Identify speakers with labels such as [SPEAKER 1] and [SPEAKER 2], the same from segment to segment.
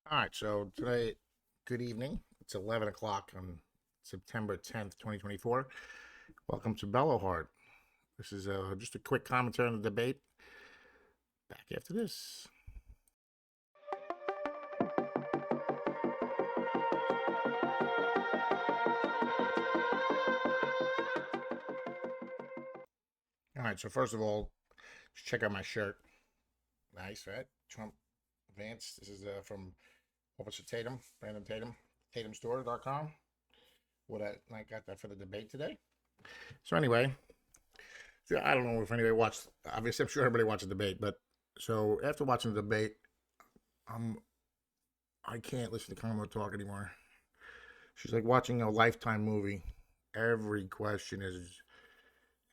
[SPEAKER 1] All right, so today, good evening. It's 11 o'clock on September 10th, 2024. Welcome to Belloheart. This is just a quick commentary on the debate. Back after this. All right, so first of all, just check out my shirt. Nice, right? Trump Vance. This is from Officer Tatum, Brandon Tatum, TatumStore.com. I got that for the debate today. So anyway, so I don't know if anybody watched. Obviously, I'm sure everybody watched the debate, but so after watching the debate, I'm I can't listen to Kamala talk anymore. She's like watching a Lifetime movie. Every question is,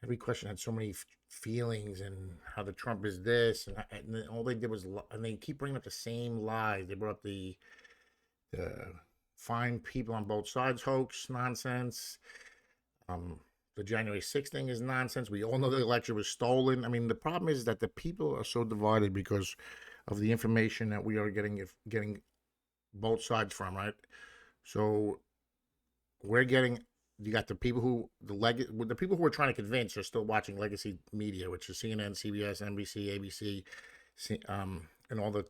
[SPEAKER 1] every question had so many feelings and how the Trump is this, and all they did was, and they keep bringing up the same lies. They brought up the find people on both sides hoax nonsense. Um, the January 6th thing is nonsense. We all know the election was stolen. I mean, the problem is that the people are so divided because of the information that we are getting both sides from, right? So we're getting, you got the people who the people who are trying to convince are still watching legacy media, which is CNN, CBS, NBC, ABC, and all the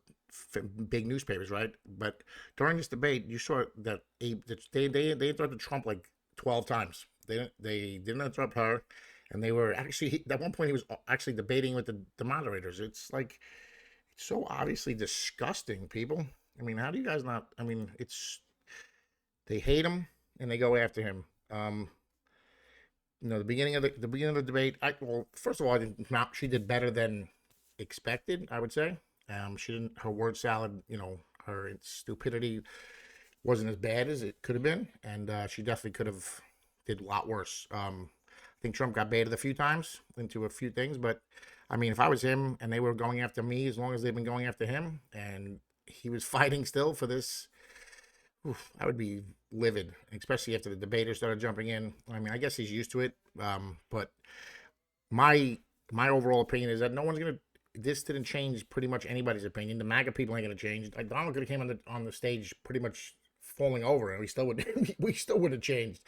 [SPEAKER 1] big newspapers, right? But during this debate, you saw that they interrupted Trump like 12 times. They didn't interrupt her, and they were actually at one point he was actually debating with the moderators. It's like it's so obviously disgusting, people. I mean, how do you guys not? I mean, it's they hate him and they go after him. The beginning of the debate. Well, first of all, she did better than expected. I would say. She didn't. Her word salad. Her stupidity wasn't as bad as it could have been, and she definitely could have did a lot worse. I think Trump got baited a few times into a few things, but I mean, if I was him and they were going after me, as long as they've been going after him, and he was fighting still for this, I would be livid, especially after the debaters started jumping in. I mean, I guess he's used to it, but my my overall opinion is that no one's gonna. This didn't change pretty much anybody's opinion. The MAGA people ain't gonna change. Like Donald could have came on the stage pretty much falling over, and we still would we still would have changed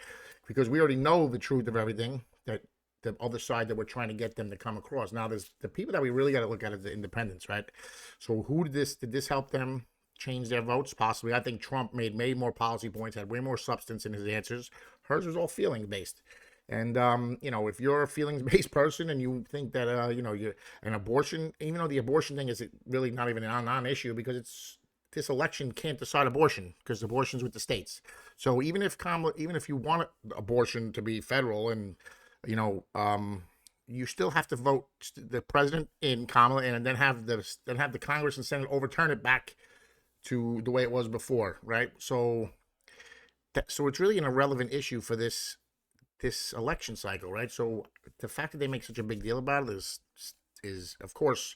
[SPEAKER 1] because we already know the truth of everything that the other side that we're trying to get them to come across. Now, there's the people that we really got to look at is the independents, right? So, who did this help them change their votes? Possibly. I think Trump made more policy points, had way more substance in his answers. Hers was all feeling based. And if you're a feelings-based person and you think that you're an abortion, even though the abortion thing is really not even a non-issue because this election can't decide abortion because abortion's with the states. So even if you want abortion to be federal, and you still have to vote the president in Kamala, and then have the Congress and Senate overturn it back to the way it was before, right? So it's really an irrelevant issue for this election cycle, right? So the fact that they make such a big deal about it is of course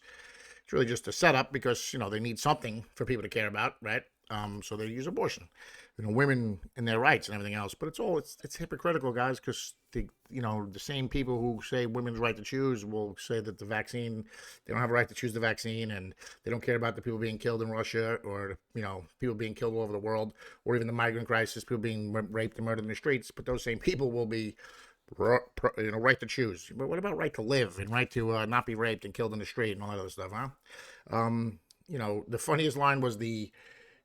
[SPEAKER 1] it's really just a setup because they need something for people to care about, right? So they use abortion, women and their rights and everything else. But it's hypocritical, guys, because the same people who say women's right to choose will say that they don't have a right to choose the vaccine, and they don't care about the people being killed in Russia, or people being killed all over the world, or even the migrant crisis, people being raped and murdered in the streets. But those same people will be right to choose. But what about right to live and right to not be raped and killed in the street and all that other stuff, huh? The funniest line was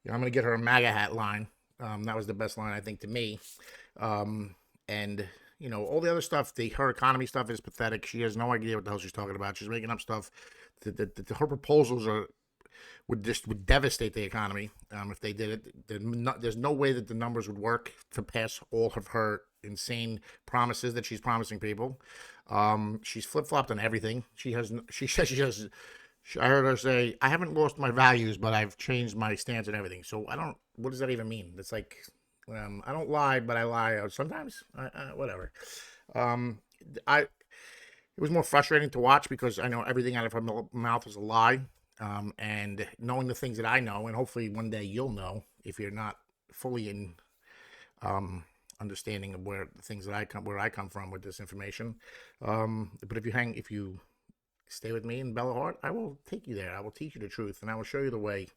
[SPEAKER 1] I'm going to get her a MAGA hat line. That was the best line, I think, to me. And all the other stuff, her economy stuff is pathetic. She has no idea what the hell she's talking about. She's making up stuff. Her proposals would devastate the economy if they did it. There's no way that the numbers would work to pass all of her insane promises that she's promising people. She's flip flopped on everything. She says she has. I heard her say, "I haven't lost my values, but I've changed my stance and everything." So I don't. What does that even mean? It's like I don't lie, but I lie sometimes. Whatever. Um, I It was more frustrating to watch because I know everything out of her mouth is a lie. And knowing the things that I know, and hopefully one day you'll know if you're not fully in um, understanding of where I come from with this information. But if you stay with me in Belloheart. I will take you there. I will teach you the truth, and I will show you the way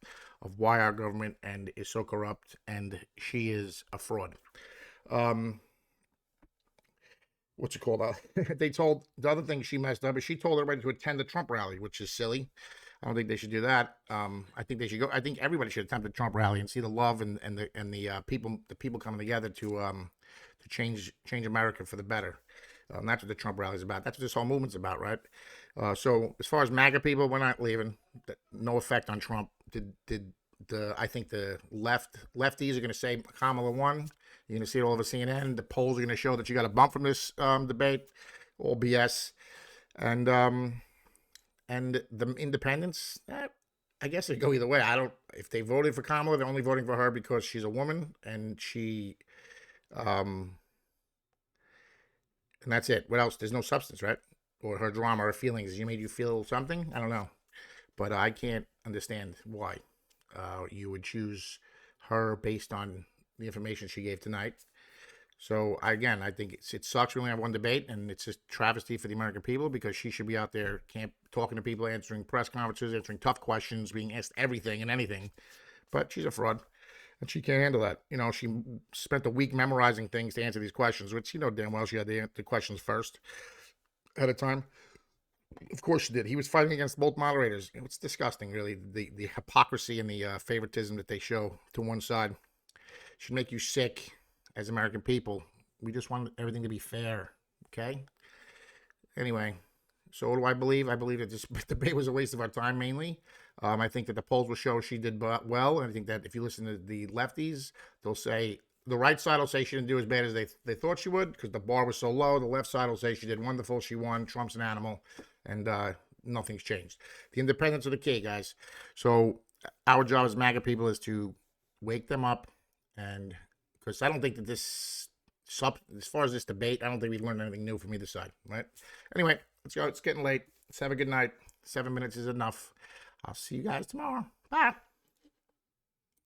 [SPEAKER 1] of why our government and is so corrupt, and she is a fraud. Um, what's it called? They told the other thing she messed up is she told everybody to attend the Trump rally, which is silly. I don't think they should do that. I think they should go. I think everybody should attempt the Trump rally and see the love and the people coming together to change America for the better. That's what the Trump rally is about. That's what this whole movement's about, right? So as far as MAGA people, we're not leaving. No effect on Trump. Did the I think the lefties are going to say Kamala won. You're going to see it all over CNN. The polls are going to show that you got a bump from this debate. All BS. And the independents, I guess they go either way. I don't. If they voted for Kamala, they're only voting for her because she's a woman, um, and that's it. What else? There's no substance, right? Or her drama or feelings. You made you feel something. I don't know, but I can't understand why you would choose her based on the information she gave tonight. So again, I think it sucks we only have one debate, and it's just travesty for the American people because she should be out there talking to people, answering press conferences, answering tough questions, being asked everything and anything. But she's a fraud, and she can't handle that. She spent a week memorizing things to answer these questions, which damn well she had the questions first at a time. Of course she did. He was fighting against both moderators. It's disgusting, really, the hypocrisy and the favoritism that they show to one side. Should make you sick. As American people, we just want everything to be fair, okay? Anyway, so what do I believe? I believe that this debate was a waste of our time, mainly. I think that the polls will show she did well, and I think that if you listen to the lefties, they'll say, the right side will say she didn't do as bad as they thought she would because the bar was so low. The left side will say she did wonderful, she won, Trump's an animal, and nothing's changed. The independents are the key, guys. So our job as MAGA people is to wake them up, and because I don't think that as far as this debate, I don't think we've learned anything new from either side, right? Anyway, let's go. It's getting late. Let's have a good night. 7 minutes is enough. I'll see you guys tomorrow. Bye.